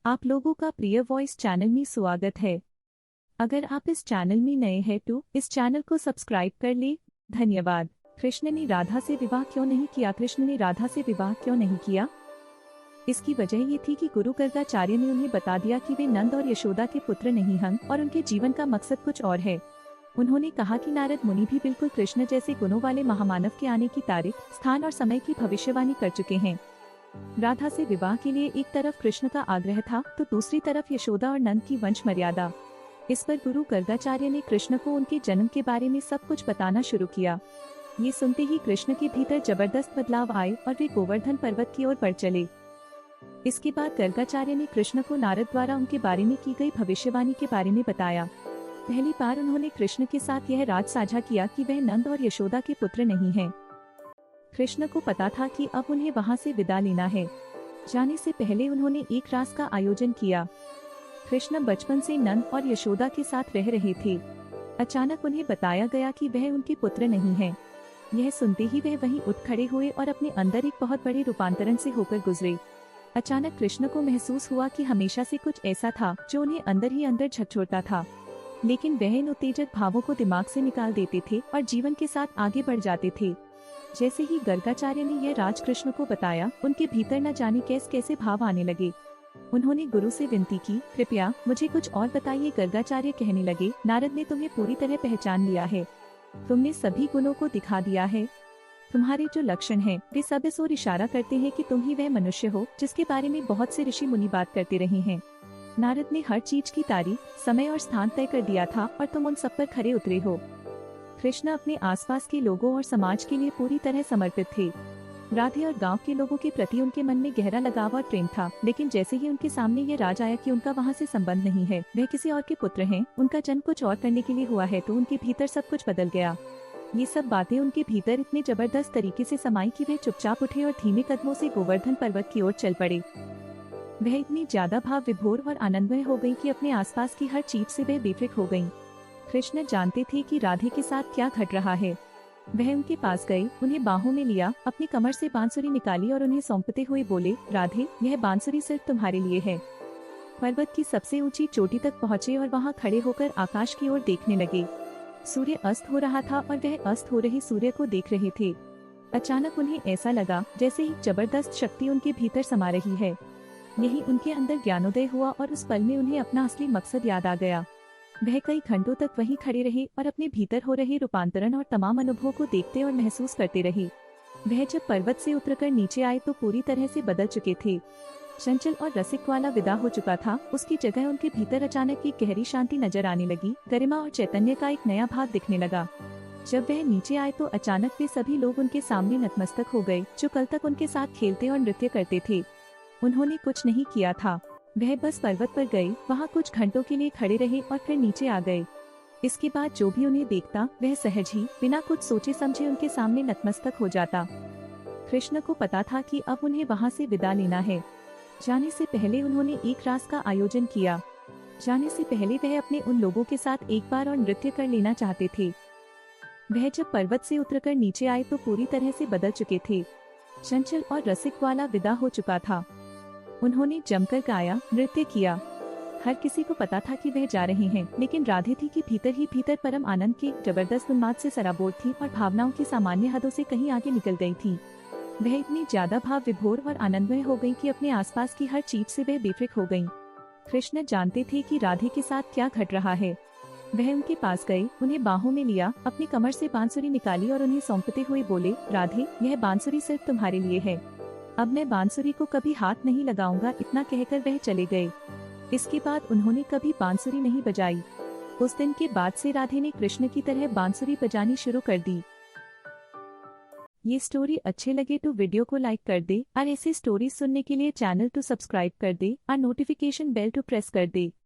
आप लोगों का प्रिय वॉइस चैनल में स्वागत है। अगर आप इस चैनल में नए हैं तो इस चैनल को सब्सक्राइब कर ले। धन्यवाद। कृष्ण ने राधा से विवाह क्यों नहीं किया? कृष्ण ने राधा से विवाह क्यों नहीं किया? इसकी वजह ये थी कि गुरु गर्गाचार्य ने उन्हें बता दिया कि वे नंद और यशोदा के पुत्र नहीं हैं और उनके जीवन का मकसद कुछ और है। उन्होंने कहा कि नारद मुनि भी बिल्कुल कृष्ण जैसे गुणों वाले महामानव के आने की तारीख, स्थान और समय की भविष्यवाणी कर चुके हैं। राधा से विवाह के लिए एक तरफ कृष्ण का आग्रह था तो दूसरी तरफ यशोदा और नंद की वंश मर्यादा। इस पर गुरु गर्गाचार्य ने कृष्ण को उनके जन्म के बारे में सब कुछ बताना शुरू किया। ये सुनते ही कृष्ण के भीतर जबरदस्त बदलाव आए और वे गोवर्धन पर्वत की ओर बढ़ चले। इसके बाद गर्गाचार्य ने कृष्ण को नारद द्वारा उनके बारे में की गई भविष्यवाणी के बारे में बताया। पहली बार उन्होंने कृष्ण के साथ यह राज साझा किया कि वह नंद और यशोदा के पुत्र नहीं हैं। कृष्ण को पता था कि अब उन्हें वहां से विदा लेना है। जाने से पहले उन्होंने एक रास का आयोजन किया। कृष्ण बचपन से नंद और यशोदा के साथ रह रहे थे। अचानक उन्हें बताया गया कि वह उनके पुत्र नहीं हैं। यह सुनते ही वह वहीं उठ खड़े हुए और अपने अंदर एक बहुत बड़े रूपांतरण से होकर गुजरे। अचानक कृष्ण को महसूस हुआ कि हमेशा से कुछ ऐसा था जो उन्हें अंदर ही अंदर झकझोरता था, लेकिन वह इन उत्तेजक भावों को दिमाग से निकाल देते थे और जीवन के साथ आगे बढ़ जाते थे। जैसे ही गर्गाचार्य ने यह राज कृष्ण को बताया, उनके भीतर न जाने कैसे भाव आने लगे। उन्होंने गुरु से विनती की, कृपया मुझे कुछ और बताइए। गर्गाचार्य कहने लगे, नारद ने तुम्हें पूरी तरह पहचान लिया है। तुमने सभी गुणों को दिखा दिया है। तुम्हारे जो लक्षण हैं, वे सब इस ओर इशारा करते हैं कि तुम ही वह मनुष्य हो जिसके बारे में बहुत से ऋषि मुनि बात करते रहे हैं। नारद ने हर चीज की तारीख, समय और स्थान तय कर दिया था और तुम उन सब पर खरे उतरे हो। कृष्ण अपने आसपास के लोगों और समाज के लिए पूरी तरह समर्पित थे। राधे और गांव के लोगों के प्रति उनके मन में गहरा लगाव और प्रेम था, लेकिन जैसे ही उनके सामने ये राज आया कि उनका वहां से संबंध नहीं है, वह किसी और के पुत्र हैं, उनका जन्म कुछ और करने के लिए हुआ है, तो उनके भीतर सब कुछ बदल गया। ये सब बातें उनके भीतर इतने जबरदस्त तरीके से समाई कि वे चुपचाप उठे और धीमे कदमों से गोवर्धन पर्वत की ओर चल पड़े। वह इतनी ज्यादा भाव विभोर और आनंदमय हो गई कि अपने आसपास की हर चीज से वे बेफिक्र हो गईं। कृष्ण जानते थे कि राधे के साथ क्या घट रहा है। वह उनके पास गए, उन्हें बाहों में लिया, अपनी कमर से बांसुरी निकाली और उन्हें सौंपते हुए बोले, राधे, यह बांसुरी सिर्फ तुम्हारे लिए है। पर्वत की सबसे ऊंची चोटी तक पहुँचे और वहाँ खड़े होकर आकाश की ओर देखने लगे। सूर्य अस्त हो रहा था और वह अस्त हो रहे सूर्य को देख रहे थे। अचानक उन्हें ऐसा लगा जैसे एक जबरदस्त शक्ति उनके भीतर समा रही है। यही उनके अंदर ज्ञानोदय हुआ और उस पल में उन्हें अपना असली मकसद याद आ गया। वह कई घंटों तक वहीं खड़े रहे और अपने भीतर हो रहे रूपांतरण और तमाम अनुभवों को देखते और महसूस करते रहे। वह जब पर्वत से उतरकर नीचे आए तो पूरी तरह से बदल चुके थे। चंचल और रसिक वाला विदा हो चुका था। उसकी जगह उनके भीतर अचानक एक गहरी शांति नजर आने लगी। गरिमा और चैतन्य का एक नया भाव दिखने लगा। जब वह नीचे आए तो अचानक वे सभी लोग उनके सामने नतमस्तक हो गए, जो कल तक उनके साथ खेलते और नृत्य करते थे। उन्होंने कुछ नहीं किया था, वह बस पर्वत पर गए, वहाँ कुछ घंटों के लिए खड़े रहे और फिर नीचे आ गए। इसके बाद जो भी उन्हें देखता वह सहज ही बिना कुछ सोचे समझे उनके सामने नतमस्तक हो जाता। कृष्ण को पता था कि अब उन्हें वहाँ से विदा लेना है। जाने से पहले उन्होंने एक रास का आयोजन किया। जाने से पहले वह अपने उन लोगों के साथ एक बार और नृत्य कर लेना चाहते थे। वह जब पर्वत से उतरकर नीचे आए तो पूरी तरह से बदल चुके थे। चंचल और रसिक वाला विदा हो चुका था। उन्होंने जमकर गाया, नृत्य किया। हर किसी को पता था कि वह जा रहे हैं, लेकिन राधे थी कि भीतर ही भीतर परम आनंद के जबरदस्त उन्माद से सराबोर थी और भावनाओं की सामान्य हदों से कहीं आगे निकल गई थी। वह इतनी ज्यादा भाव विभोर और आनंदमय हो गई कि अपने आसपास की हर चीज से वह बेफिक्र हो गईं। कृष्ण जानते थे कि राधे के साथ क्या घट रहा है। वह उनके पास गए, उन्हें बाहों में लिया, अपनी कमर से बांसुरी निकाली और उन्हें सौंपते हुए बोले, राधे, यह बांसुरी सिर्फ तुम्हारे लिए है। अब मैं बांसुरी को कभी हाथ नहीं लगाऊंगा। इतना कहकर वह चले गए। इसके बाद उन्होंने कभी बांसुरी नहीं बजाई। उस दिन के बाद से राधे ने कृष्ण की तरह बांसुरी बजानी शुरू कर दी। ये स्टोरी अच्छे लगे तो वीडियो को लाइक कर दे और ऐसी स्टोरी सुनने के लिए चैनल को सब्सक्राइब कर दे और नोटिफिकेशन बेल को प्रेस कर दे।